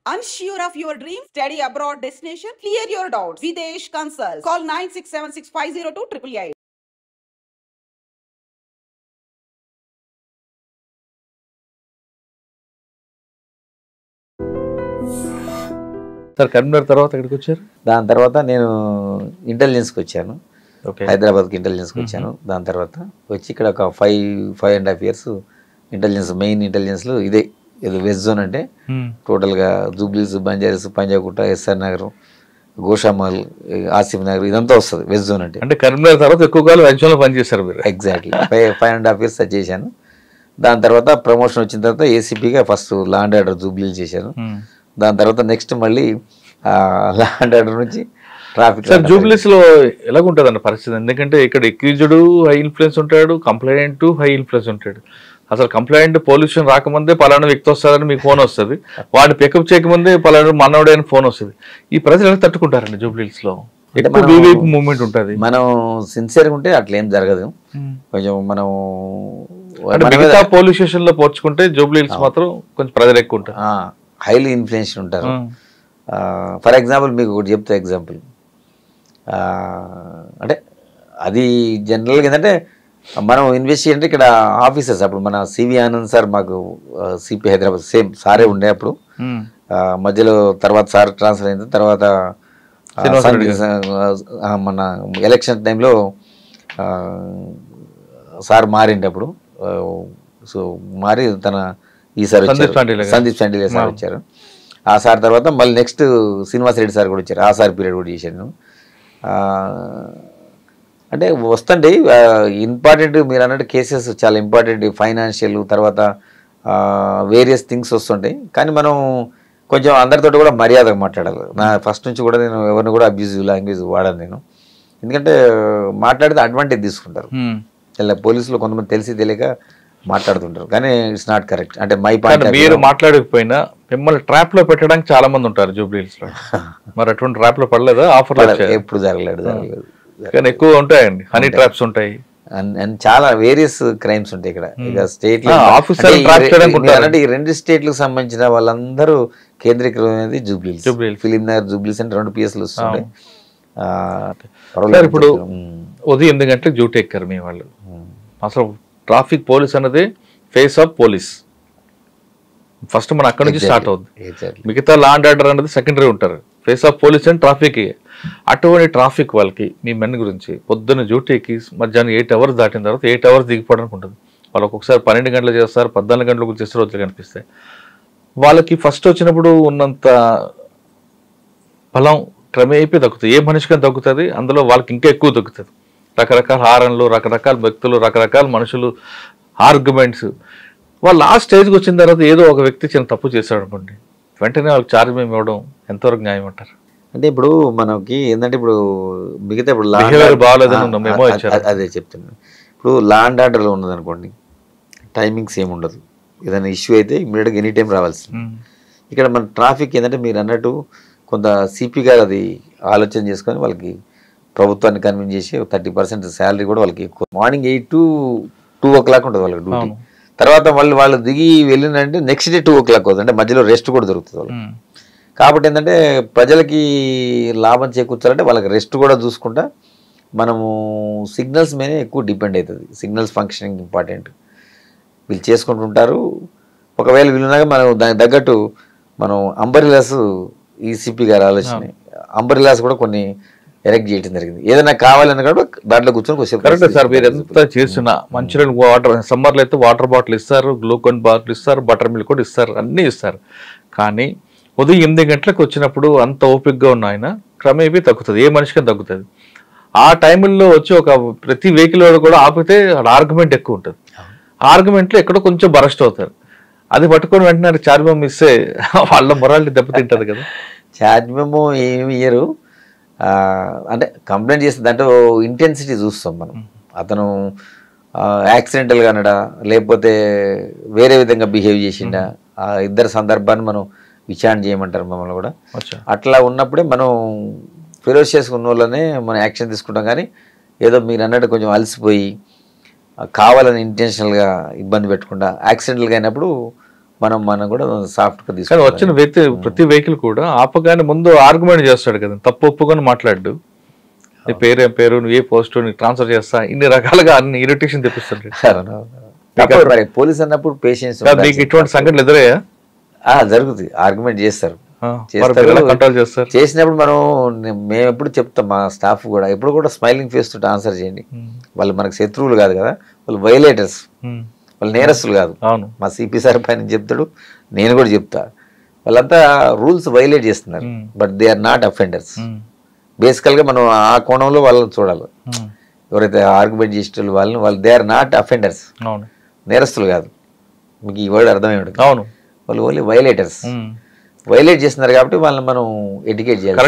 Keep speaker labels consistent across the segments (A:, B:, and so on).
A: Unsure of your dream? Study abroad destination? Clear your doubts. Videsh Consult. Call 9676502888.
B: Sir Karimnagar తర్వాత ఎక్కడికి వచ్చారు?
C: దాని తర్వాత నేను ఇంటెలిజెన్స్కి వచ్చాను.
B: ఓకే.
C: హైదరాబాద్కి ఇంటెలిజెన్స్కి వచ్చాను. దాని తర్వాత వచ్చి ఇక్కడ ఒక 5.5 years ఇంటెలిజెన్స్, మెయిన్ ఇంటెలిజెన్స్లో ఇదే వెస్ట్ జోన్ అంటే టోటల్గా జూబ్లీస్, బంజారీస్, పంజాగుట్ట, ఎస్ఆర్ నగర్, గోషామాల్, ఆసిఫ్ నగర్ ఇదంతా వస్తుంది వెస్ట్ జోన్ అంటే.
B: అంటే కరీంనగర్ తర్వాత ఎక్కువ కాలం వెంచర్లో పనిచేశారు మీరు?
C: ఎగ్జాక్ట్లీ 5.5 years చేశాను. దాని తర్వాత ప్రమోషన్ వచ్చిన తర్వాత ఏసీపీగా ఫస్ట్ లా అండ్ ఆర్డర్ జూబ్లీలు చేశాను. దాని తర్వాత నెక్స్ట్ మళ్ళీ లా అండ్ ఆర్డర్ నుంచి ట్రాఫిక్.
B: సార్ జూబ్లీస్ లో ఎలాగుంటుంది అన్న పరిస్థితి? ఎందుకంటే ఇక్కడ ఎక్యూజ్డ్ హై ఇన్ఫ్లుయెన్స్ ఉంటాడు, కంప్లైంట్ హై ఇన్ఫ్లుయెన్స్ ఉంటాడు. అసలు కంప్లైంట్ పొల్యూషన్ రాకముందే పలానా వ్యక్తి వస్తారని మీకు ఫోన్ వస్తుంది, వాడిని పికప్ చేయకముందే పలానా మనోడే అని ఫోన్ వస్తుంది. ఈ ప్రజలు ఎలా తట్టుకుంటారండి జూబ్లీస్ లో? మూవ్మెంట్ ఉంటుంది.
C: మనం సిన్సియర్గా ఉంటే అట్లా ఏం జరగదు. కొంచెం మనం
B: మిగతా పోలీస్ స్టేషన్ లో పోల్చుకుంటే జూబ్లీస్ మాత్రం కొంచెం ప్రజలు ఎక్కువ ఉంటారు,
C: హైలీ ఇన్ఫ్లుయెన్స్ ఉంటారు. ఫర్ ఎగ్జాంపుల్ మీకు ఒకటి చెప్తా ఎగ్జాంపుల్. అంటే అది జనరల్గా ఏంటంటే మనం ఇన్వెస్టిగేట్ అంటే ఇక్కడ ఆఫీసర్స్, అప్పుడు మన సివి ఆనంద్ సార్ మాకు సిపి హైదరాబాద్ సేమ్ సారే ఉండే అప్పుడు. మధ్యలో తర్వాత సార్ ట్రాన్స్ఫర్ అయిన తర్వాత మన ఎలక్షన్ టైంలో సార్ మారిండే అప్పుడు. సో మారి తన ఈసారి సందీప్ చాండిలే సార్ వచ్చారు. ఆ సార్ తర్వాత మళ్ళీ నెక్స్ట్ శ్రీనివాస్ రెడ్డి సార్ కూడా వచ్చారు. ఆ సార్ పీరియడ్ కూడా చేశాను. అంటే వస్తుండే ఇంపార్టెంట్ మీరు అన్నట్టు కేసెస్ చాలా ఇంపార్టెంట్, ఫైనాన్షియల్ తర్వాత వేరియస్ థింగ్స్ వస్తుంటాయి. కానీ మనం కొంచెం అందరితో కూడా మర్యాదగా మాట్లాడాలి. నా ఫస్ట్ నుంచి కూడా నేను ఎవరిని కూడా అబ్యూజివ్ లాంగ్వేజ్ వాడాను నేను. ఎందుకంటే మాట్లాడితే అడ్వాంటేజ్ తీసుకుంటారు. ఇలా పోలీసులు కొంతమంది తెలిసి తెలియక మాట్లాడుతుంటారు, కానీ ఇట్స్ నాట్ కరెక్ట్. అంటే మై పాయింట్
B: మీరు మాట్లాడకపోయినా మిమ్మల్ని ట్రాప్ లో పెట్టడానికి చాలా మంది ఉంటారు జూబ్లీస్ లో. మరి అటువంటి ట్రాప్ లో పడలేదా? ఆఫర్
C: ఎప్పుడు జరగలేదు.
B: కానీ ఎక్కువ ఉంటాయండి, హనీ ట్రాప్స్ ఉంటాయి,
C: అండ్ చాలా వేరియస్ క్రైమ్స్ ఉంటాయి ఇక్కడ. ఇక స్టేట్ ఈ 2 స్టేట్లకు సంబంధించిన వాళ్ళందరూ కేంద్రీకృతమైనది జూబ్లీస్. ఫిలిం నగర్, జూబ్లీస్ అంటే 2 PSలు వస్తుంటాయి.
B: ఇప్పుడు ఉదయం 8 గంటలకు డ్యూటీ ఎక్కారు మీ వాళ్ళు. అసలు ట్రాఫిక్ పోలీస్ అన్నది ఫేస్ ఆఫ్ పోలీస్. ఫస్ట్ మనం అక్కడ నుంచి స్టార్ట్ అవుతుంది. మిగతా లా అండ్ ఆర్డర్ అనేది సెకండరీ ఉంటారు. Face of police and traffic. అటువంటి ట్రాఫిక్ వాళ్ళకి మీ మెన్ గురించి పొద్దున్న డ్యూటీకి మధ్యాహ్నం 8 hours దాటిన తర్వాత 8 hours దిగిపోవడానికి ఉంటుంది. వాళ్ళు ఒక్కొక్కసారి 12 గంటలు చేస్తారు, 14 గంటలకు చేసే రోజులు కనిపిస్తాయి. వాళ్ళకి ఫస్ట్ వచ్చినప్పుడు ఉన్నంత బలం క్రమేపీ తగ్గుతుంది. ఏ మనిషికైనా తగ్గుతుంది, అందులో వాళ్ళకి ఇంకా ఎక్కువ తగ్గుతుంది. రకరకాల హారన్లు, రకరకాల వ్యక్తులు, రకరకాల మనుషులు, ఆర్గ్యుమెంట్స్. వాళ్ళు ఆ స్టేజ్కి వచ్చిన తర్వాత ఏదో ఒక వ్యక్తి చిన్న తప్పు చేశాడు అనుకోండి, వెంటనే వాళ్ళకి ఛార్జ్ మేము ఇవ్వడం ఎంతవరకు న్యాయం అంటారు?
C: అంటే ఇప్పుడు మనకి ఏంటంటే ఇప్పుడు మిగతా ఇప్పుడు అదే చెప్తున్నాను. ఇప్పుడు లా అండ్ ఆర్డర్లో ఉన్నది అనుకోండి, టైమింగ్స్ ఏమి ఉండదు. ఏదైనా ఇష్యూ అయితే ఇమీడియట్గా ఎనీ టైం రావాల్సింది. ఇక్కడ మన ట్రాఫిక్ ఏంటంటే మీరు అన్నట్టు కొంత సిపి గారు అది ఆలోచన చేసుకొని వాళ్ళకి ప్రభుత్వాన్ని కన్విన్స్ చేసి 30% శాలరీ కూడా వాళ్ళకి ఎక్కువ. మార్నింగ్ 8 to 2 o'clock ఉంటుంది వాళ్ళకి డ్యూటీ. తర్వాత వాళ్ళు దిగి వెళ్ళినంటే నెక్స్ట్ డే 2 o'clock అవుతుంది. అంటే మధ్యలో రెస్ట్ కూడా దొరుకుతుంది వాళ్ళకి. కాబట్టి ఏంటంటే ప్రజలకి లాభం చేకూర్చాలంటే వాళ్ళకి రెస్ట్ కూడా చూసుకుంటా మనము సిగ్నల్స్ మీదే ఎక్కువ డిపెండ్ అవుతుంది. Signals functioning important. వీళ్ళు చేసుకుంటుంటారు. ఒకవేళ వీళ్ళున్నాక మనం దానికి తగ్గట్టు మనం అంబరిలాస్, ఈసీపీ గారు ఆలోచన అంబరిలాస్ కూడా కొన్ని ఎరెక్ట్ చేయడం జరిగింది. ఏదైనా కావాలని కూడా దాంట్లో కూర్చొని
B: కరెక్ట్ సార్. మీరు ఎంత చేసినా మంచినీళ్ళు, వాటర్, సమ్మర్లో అయితే వాటర్ బాటిల్ ఇస్తారు, గ్లూకోన్ బాటిల్ ఇస్తారు, బటర్ మిల్క్ కూడా ఇస్తారు, అన్నీ ఇస్తారు. కానీ ఉదయం 8 గంటలకు వచ్చినప్పుడు అంత ఓపిక్గా ఉన్న ఆయన క్రమేపీ తగ్గుతుంది. ఏ మనిషికి తగ్గుతుంది. ఆ టైంలో వచ్చి ఒక ప్రతి వెహికల్ కూడా ఆపితే ఆర్గ్యుమెంట్ ఎక్కువ ఉంటుంది. ఆర్గ్యుమెంట్లో ఎక్కడో కొంచెం బరస్ట్ అవుతారు. అది పట్టుకొని వెంటనే ఛార్జ్ మెమో ఇస్తే వాళ్ళ మొరాలిటీ దెబ్బతింటుంది కదా.
C: ఛార్జ్ మెమో ఏమి ఇయ్యరు. అంటే కంప్లైంట్ చేస్తే దాంట్లో ఇంటెన్సిటీ చూస్తాం మనం. అతను యాక్సిడెంటల్గా అనడా లేకపోతే వేరే విధంగా బిహేవ్ చేసిండా, ఆ ఇద్దరు సందర్భాన్ని మనం విచారణ చేయమంటారు మమ్మల్ని కూడా. అట్లా ఉన్నప్పుడే మనం ఫెరోషియస్ ఉన్న వాళ్ళనే మనం యాక్షన్ తీసుకుంటాం. కానీ ఏదో మీరు అన్నట్టు కొంచెం అలసిపోయి కావాలని ఇంటెన్షనల్గా ఇబ్బంది పెట్టకుండా యాక్సిడెంటల్గా అయినప్పుడు మనం కూడా సాఫ్ట్గా
B: కానీ
C: తీసుకుంటాం.
B: వచ్చిన వ్యక్తి ప్రతి వెహికల్ కూడా ఆపగానే ముందు ఆర్గ్యుమెంట్ చేస్తాడు కదా, తప్పు ఒప్పుకొని మాట్లాడు, నీ పేరు ఏం పేరు, నువ్వు ఏ పోస్ట్, నీకు ట్రాన్స్ఫర్ చేస్తా, ఇన్ని రకాలుగా అన్ని ఇరిటేషన్ తెప్పిస్తాడు.
C: మరి పోలీస్ అన్నప్పుడు పేషెన్స్
B: మీకు ఇటువంటి సంఘటనలు ఎదురయ్యా?
C: జరుగుతుంది, ఆర్గ్యుమెంట్ చేస్తారు.
B: కంట్రోల్ చేస్తారు.
C: చేసినప్పుడు మేము ఎప్పుడు చెప్తాం, మా స్టాఫ్ కూడా ఎప్పుడు కూడా స్మైలింగ్ ఫేస్ తోటి ఆన్సర్ చేయండి. వాళ్ళు మనకు శత్రువులు కాదు కదా, వాళ్ళు వైలేటర్స్, వాళ్ళు నేరస్తులు కాదు. మా సిపి సార్ పైన చెప్తాడు, నేను కూడా చెప్తా, వాళ్ళంతా రూల్స్ వైలేట్ చేస్తున్నారు, but they are not offenders. బేసికల్గా మనం ఆ కోణంలో వాళ్ళని చూడాలి. ఎవరైతే ఆర్గ్యుమెంట్ చేసే వాళ్ళు దే ఆర్ నాట్ అఫెండర్స్, నేరస్తులు కాదు. మీకు ఈ వర్డ్ అర్థమై ఉంటుంది.
B: అవును,
C: వాళ్ళు ఓన్లీ వైలేటర్స్. వైలేట్ చేస్తున్నారు కాబట్టి వాళ్ళని మనం ఎడ్యుకేట్ చేయాలి.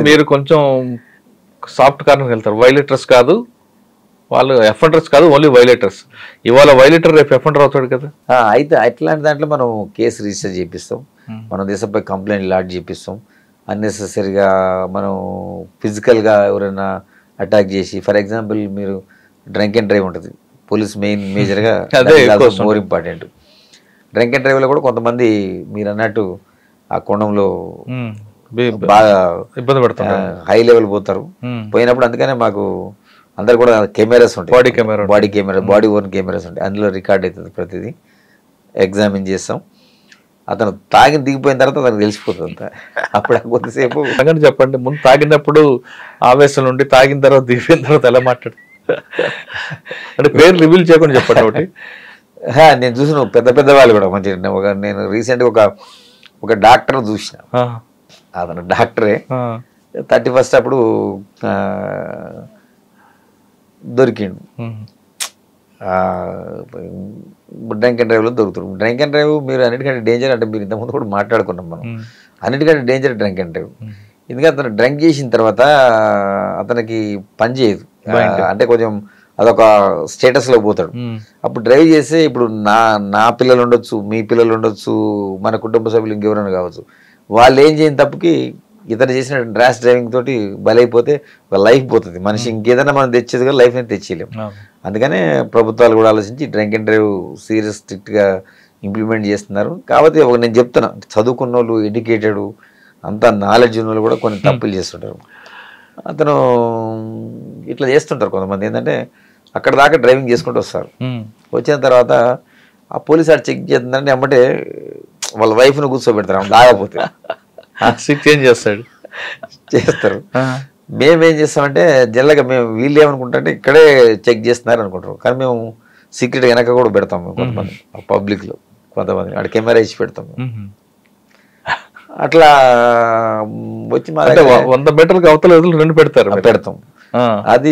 B: మీరు కొంచెం సాఫ్ట్ కార్నర్ వెళ్తారు. వైలేటర్స్ కాదు వాళ్ళు, ఎఫెండర్స్ కాదు, ఓన్లీ వైలేటర్స్. ఇవాళ వైలేటర్ రేపు ఎఫెండర్ అవుతాడు కదా.
C: అయితే అట్లాంటి దాంట్లో మనం కేసు రిజిస్టర్ చేపిస్తాం, మనం దేశంపై కంప్లైంట్ లాడ్జ్ చేపిస్తాం. అన్నెసెసరీగా మనం ఫిజికల్గా ఎవరైనా అటాక్ చేసి, ఫర్ ఎగ్జాంపుల్ మీరు డ్రంక్ అండ్ డ్రైవ్ ఉంటుంది, పోలీస్ మేజర్గా మోర్ ఇంపార్టెంట్. డ్రంక్ అండ్ డ్రైవ్లో కూడా కొంతమంది మీరు అన్నట్టు ఆ కోణంలో బాగా
B: ఇబ్బంది పడతారు,
C: హై లెవెల్ పోతారు. పోయినప్పుడు అందుకనే మాకు అందరు కూడా కెమెరాస్ ఉంటాయి, బాడీ ఓన్ కెమెరాస్ ఉంటాయి, అందులో రికార్డ్ అవుతుంది ప్రతిదీ. ఎగ్జామిన్ చేస్తాం. అతను తాగిన దిగిపోయిన తర్వాత అతనికి తెలిసిపోతుంది అంతా. అప్పుడు కొద్దిసేపు
B: చెప్పండి, ముందు తాగినప్పుడు ఆవేశం నుండి, తాగిన తర్వాత దిగిపోయిన తర్వాత ఎలా మాట్లాడు అంటే పేరు రివీల్ చేయకుండా చెప్పండి ఒకటి.
C: నేను చూసిన పెద్ద పెద్ద వాళ్ళు కూడా మంచి, నేను రీసెంట్గా ఒక డాక్టర్ చూసిన, అతను డాక్టరే 31st అప్పుడు దొరికిండు. డ్రంక్ అండ్ డ్రైవ్లో దొరుకుతారు. డ్రంక్ అండ్ డ్రైవ్ మీరు అన్నిటికంటే డేంజర్, అంటే మీరు ఇంతకుముందు కూడా మాట్లాడుకున్నాం మనం, అన్నిటికంటే డేంజర్ డ్రంక్ అండ్ డ్రైవ్. ఎందుకంటే అతను డ్రంక్ చేసిన తర్వాత అతనికి పని చేయదు, అంటే కొంచెం అదొక స్టేటస్లో పోతాడు. అప్పుడు డ్రైవ్ చేస్తే ఇప్పుడు నా పిల్లలు ఉండొచ్చు, మీ పిల్లలు ఉండొచ్చు, మన కుటుంబ సభ్యులు ఇంకెవరైనా కావచ్చు, వాళ్ళు ఏం చేయని తప్పుకి ఇతను చేసిన ర్యాష్ డ్రైవింగ్ తోటి బలైపోతే ఒక లైఫ్ పోతుంది. మనిషి ఇంకేదైనా మనం తెచ్చేది కానీ లైఫ్ అనేది తెచ్చేయలేము. అందుకనే ప్రభుత్వాలు కూడా ఆలోచించి డ్రంక్ అండ్ డ్రైవ్ సీరియస్ స్ట్రిక్ట్గా ఇంప్లిమెంట్ చేస్తున్నారు. కాబట్టి నేను చెప్తున్నా, చదువుకున్న వాళ్ళు, ఎడ్యుకేటెడ్, అంతా నాలెడ్జ్ ఉన్న వాళ్ళు కూడా కొన్ని తప్పులు చేస్తుంటారు. అతను ఇట్లా చేస్తుంటారు కొంతమంది. ఏంటంటే అక్కడ దాకా డ్రైవింగ్ చేసుకుంటూ వస్తారు, వచ్చిన తర్వాత ఆ పోలీసు ఆడు చెక్ చేస్తుందంటే ఎమ్మటే వాళ్ళ వైఫ్ను కూర్చోబెడతారు, ఆమె దాగపోతే
B: చేంజ్ చేస్తారు.
C: మేమేం చేస్తామంటే జనరల్గా వీళ్ళు ఏమనుకుంటారంటే ఇక్కడే చెక్ చేస్తున్నారు అనుకుంటారు, కానీ మేము సీక్రెట్ వెనక కూడా పెడతాం. మేము కొంతమంది పబ్లిక్లో కొంతమంది అక్కడ కెమెరా ఇచ్చి పెడతాం. అట్లా వచ్చి మా
B: 100 మీటర్లకు అవతల రెండు
C: పెడతాం. అది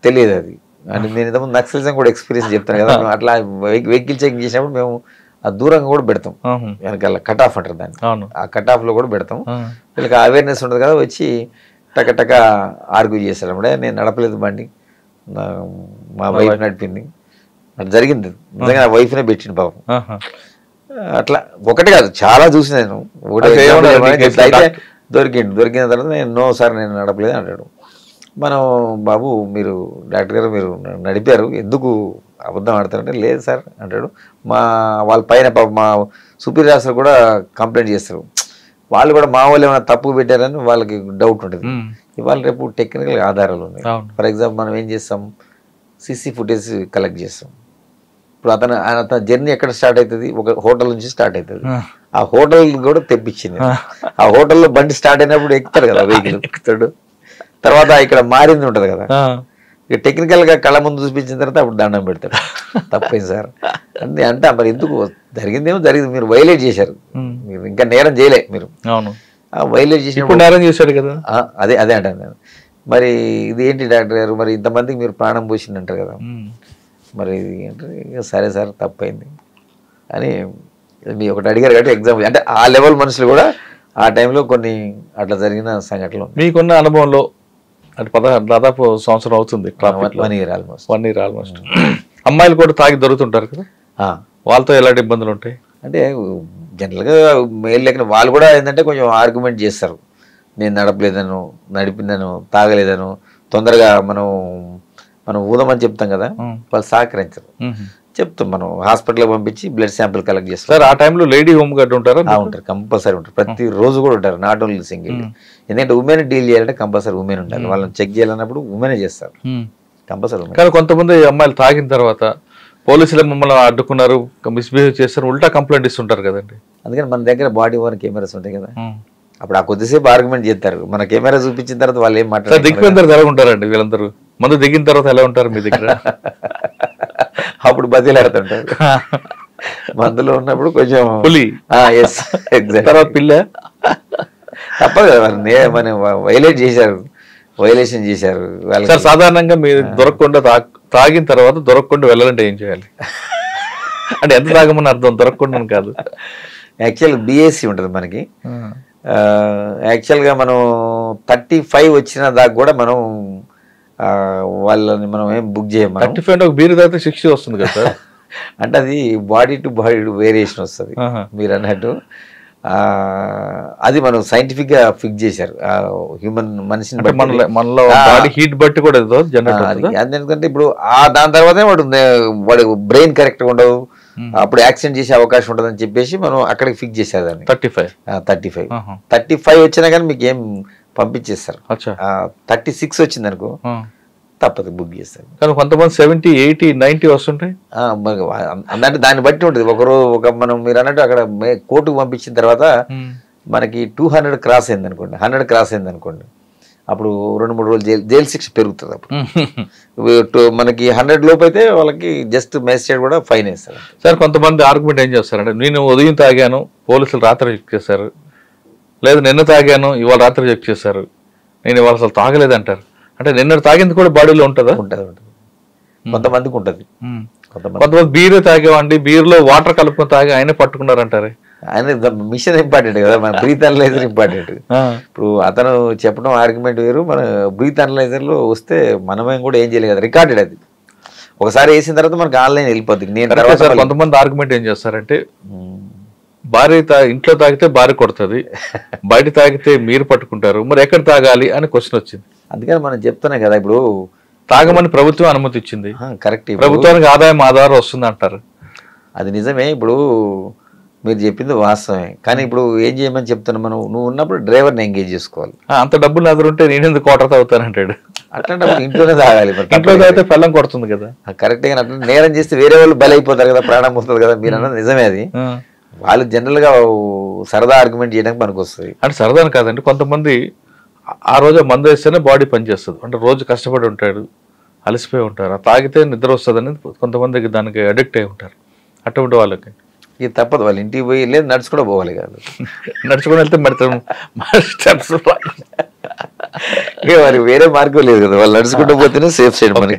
C: తెలియదు. అది అంటే నేను ఇంతకుముందు నక్సలిజం కూడా ఎక్స్పీరియన్స్ చెప్తాను కదా. అట్లా వెహికల్ చెకింగ్ చేసినప్పుడు మేము ఆ దూరంగా కూడా పెడతాం, వెనకాల కట్ ఆఫ్ అంటారు దాన్ని, ఆ కట్ ఆఫ్లో కూడా పెడతాం. వీళ్ళకి అవేర్నెస్ ఉంటుంది కదా, వచ్చి టక ఆర్గ్యూ చేస్తారు. అప్పుడే నేను నడపలేదు బండి, మా వైఫ్ నడిపింది, అట్లా జరిగింది. నిజంగా నా వైఫ్నే పెట్టింది పాపం. అట్లా ఒకటి కాదు, చాలా చూసి నేను. అయితే దొరికిన తర్వాత నేను నో సార్ నేను నడపలేదు అంటాడు. మనం బాబు మీరు డాక్టర్ గారు మీరు నడిపారు, ఎందుకు అబద్ధం ఆడతారంటే లేదు సార్ అంటాడు. వాళ్ళ పైన మా సుపీరియర్స్ కూడా కంప్లైంట్ చేస్తారు. వాళ్ళు కూడా మా వాళ్ళు ఏమైనా తప్పు పెట్టారని వాళ్ళకి డౌట్ ఉంటుంది. ఇవాళ రేపు టెక్నికల్ ఆధారాలు ఉన్నాయి. ఫర్ ఎగ్జాంపుల్ మనం ఏం చేస్తాం, సీసీ ఫుటేజ్ కలెక్ట్ చేస్తాం. ఇప్పుడు అతని జర్నీ ఎక్కడ స్టార్ట్ అవుతుంది, ఒక హోటల్ నుంచి స్టార్ట్ అవుతుంది. ఆ హోటల్ కూడా తెప్పించింది. ఆ హోటల్లో బండి స్టార్ట్ అయినప్పుడు ఎక్కుతాడు కదా వెహికల్, ఎక్కుతాడు. తర్వాత ఇక్కడ మారింది ఉంటుంది కదా, ఇక టెక్నికల్గా కళ్ళ ముందు చూపించిన తర్వాత అప్పుడు దండం పెడతాడు, తప్పైంది సార్ అంటే మరి ఎందుకు జరిగిందేమో జరిగింది, మీరు వైలేట్ చేశారు, మీరు ఇంకా నేరం చేయలే, మీరు వైలేట్ చేసినప్పుడు
B: నేరం చేశారు కదా.
C: అదే అంటాను నేను. మరి ఇది ఏంటి డాక్టర్ గారు, మరి ఇంతమందికి మీరు ప్రాణం పోసింది అంటారు కదా, మరి అంటే సరే సార్ తప్పైంది అని మీ ఒకటి అడిగారు కాబట్టి ఎగ్జాంపుల్. అంటే ఆ లెవెల్ మనుషులు కూడా ఆ టైంలో కొన్ని అట్లా జరిగిన సంఘటనలు.
B: మీకున్న అనుభవంలో అంటే దాదాపు సంవత్సరం అవుతుంది,
C: 1 year
B: ఆల్మోస్ట్. అమ్మాయిలు కూడా తాగి దొరుకుతుంటారు కదా, వాళ్ళతో ఎలాంటి ఇబ్బందులు ఉంటాయి?
C: అంటే జనరల్గా మేల్ లెక్కన వాళ్ళు కూడా ఏంటంటే కొంచెం ఆర్గ్యుమెంట్ చేస్తారు. నేను నడపలేదను, నడిపిందను, తాగలేదను, తొందరగా మనం ఊదమని చెప్తాం కదా, వాళ్ళు సహకరించరు. చెప్తాం మనం హాస్పిటల్కి పంపించి బ్లడ్ శాంపిల్ కలెక్ట్ చేస్తాం.
B: సార్ ఆ టైంలో లేడీ హోమ్ గార్డ్ ఉంటారా?
C: ఉంటారు, కంపల్సరీ ఉంటారు, ప్రతిరోజు కూడా ఉంటారు, నాట్ ఓన్లీ సింగిల్. ఎందుకంటే ఉమెన్ డీల్ చేయాలంటే కంపల్సరీ ఉమెన్ ఉండాలి, వాళ్ళని చెక్ చేయాలన్నప్పుడు ఉమెనే చేస్తారు కంపల్సరీ.
B: కానీ కొంతమంది అమ్మాయిలు తాగిన తర్వాత పోలీసులు మమ్మల్ని అడ్డుకున్నారు, మిస్బిహేవ్ చేస్తారు, ఉల్టా కంప్లైంట్ ఇస్తుంటారు కదండి.
C: అందుకని మన దగ్గర బాడీ ఓవర్ కెమెరాస్ ఉంటాయి కదా, అప్పుడు ఆ కొద్దిసేపు ఆర్గ్యుమెంట్ చేస్తారు, మన కెమెరా చూపించిన తర్వాత వాళ్ళు ఏం మాట్లాడారు.
B: దిగ్బందరు ఎలా ఉంటారండి వీళ్ళందరూ? మందు దిగిన తర్వాత ఎలా ఉంటారు మీ దగ్గర?
C: అప్పుడు బతిలాడుతుంటారు, మందులో ఉన్నప్పుడు కొంచెం
B: పులి, తర్వాత పిల్ల.
C: తప్పదు కదా, మన వైలేట్ చేశారు, వైలేషన్ చేశారు.
B: సార్ సాధారణంగా మీరు దొరకకుండా తాగిన తర్వాత దొరకకుండా వెళ్ళాలంటే ఏం చేయాలి? అంటే ఎంత తాగమని అర్థం, దొరకకుండా కాదు.
C: యాక్చువల్ బిఎస్సి ఉంటుంది మనకి, యాక్చువల్గా మనం 35 వచ్చిన దాకా కూడా మనం వాళ్ళని మనం ఏం బుక్ చేయం.
B: 35 ఒక బీరు తాగితే 60 వస్తుంది కదా సార్.
C: అంటే అది బాడీ టు బాడీ వేరియేషన్ వస్తుంది మీరు అన్నట్టు. అది మనం సైంటిఫిక్ గా ఫిక్స్ చేశారు హ్యూమన్ మనిషిని బట్టి,
B: మనలో బాడీ హీట్ బట్టి కూడా
C: ఎందుకంటే ఇప్పుడు దాని తర్వాతే వాడు బ్రెయిన్ కరెక్ట్ గా ఉండదు, అప్పుడు యాక్సిడెంట్ చేసే అవకాశం ఉంటుంది అని చెప్పేసి మనం అక్కడికి ఫిక్స్ చేశారు దాన్ని. 35 వచ్చినా కానీ మీకు ఏం పంపించేస్తారు. 36 వచ్చింది అనుకో తప్పదు, బుక్ చేస్తారు.
B: కానీ కొంతమంది 70, 80, 90 వస్తుంటాయి.
C: అంటే దాన్ని బట్టి ఉంటుంది. ఒక మనం మీరు అన్నట్టు అక్కడ కోర్టుకు పంపించిన తర్వాత మనకి 200 క్రాస్ అయింది అనుకోండి, 100 క్రాస్ అయింది అనుకోండి, అప్పుడు 2-3 రోజులు జైలు శిక్ష పెరుగుతుంది. అప్పుడు మనకి 100 లోపు అయితే వాళ్ళకి జస్ట్ మేజిస్ట్రేట్ కూడా ఫైన్ వేస్తారు.
B: సార్ కొంతమంది ఆర్గ్యుమెంట్ ఏం చేస్తారంటే, నేను ఉదయం తాగాను, పోలీసులు రాత్రి చెక్ చేశారు, లేదు నిన్న తాగాను, ఇవాళ రాత్రి చెక్ చేశారు, నేను ఇవాళ అసలు తాగలేదంటారు. అంటే నిన్న తాగింది కూడా బాడీలో ఉంటుందా?
C: ఉంటుంది, కొంతమందికి ఉంటుంది.
B: కొంతమంది బీరు తాగేవండి, బీరులో వాటర్ కలుపుకొని తాగి ఆయనే పట్టుకున్నారంటారు.
C: ఆయన మిషన్ ఇంపార్టెంట్ కదా, మన బ్రీత్ అనలైజర్ ఇంపార్టెంట్. ఇప్పుడు అతను చెప్పడం ఆర్గ్యుమెంట్ వేరు, మన బ్రీత్ అనలైజర్ లో వస్తే మనమేం కూడా ఏం చేయలేదు కదా, రికార్డెడ్ అది. ఒకసారి వేసిన తర్వాత మనకి ఆన్లైన్ వెళ్ళిపోతుంది. నేను తర్వాత
B: కొంతమంది ఆర్గ్యుమెంట్ ఏం చేస్తారంటే, భార్య ఇంట్లో తాగితే భార్య కొడుతుంది, బయట తాగితే మీరు పట్టుకుంటారు, మరి ఎక్కడ తాగాలి అని క్వశ్చన్ వచ్చింది.
C: అందుకని మనం చెప్తున్నాం కదా, ఇప్పుడు
B: తాగమని ప్రభుత్వం అనుమతి ఇచ్చింది,
C: కరెక్ట్,
B: ప్రభుత్వానికి ఆధారం వస్తుంది అంటారు.
C: అది నిజమే, ఇప్పుడు మీరు చెప్పింది వాస్తవమే. కానీ ఇప్పుడు ఏం చేయమని చెప్తున్నా, మనం నువ్వు ఉన్నప్పుడు డ్రైవర్ని ఎంగేజ్ చేసుకోవాలి.
B: అంత డబ్బులు నా దగ్గర ఉంటే నేను ఎందుకు క్వార్టర్ తాగుతానంటాడు.
C: అట్లాంటప్పుడు ఇంట్లోనే తాగాలి,
B: ఇంట్లో తాగితే పెళ్ళం కొడుతుంది కదా.
C: కరెక్ట్ గా అట్లా నేరం చేస్తే వేరే వాళ్ళు బలైపోతారు కదా, ప్రాణం పోతుంది కదా. మీరు అన్నది నిజమే, అది వాళ్ళు జనరల్ గా సరదా ఆర్గ్యుమెంట్ చేయడానికి పనికి వస్తుంది.
B: అంటే సరదాని కాదండి, కొంతమంది ఆ రోజు మందు వేస్తేనే బాడీ పనిచేస్తుంది. అంటే రోజు కష్టపడి ఉంటాడు, అలసిపోయి ఉంటారు, తాగితే నిద్ర వస్తుందని కొంతమందికి దానికి అడిక్ట్ అయి ఉంటారు. అటువంటి వాళ్ళకి
C: ఇది తప్పదు, వాళ్ళు ఇంటికి పోయి లేదు నడుచుకుంటూ పోవాలి కాదు,
B: నడుచుకుని వెళ్తే మరి స్టెప్స్
C: మరి వేరే మార్గం లేదు కదా, వాళ్ళు నడుచుకుంటూ పోతేనే సేఫ్ సైడ్ మనకి.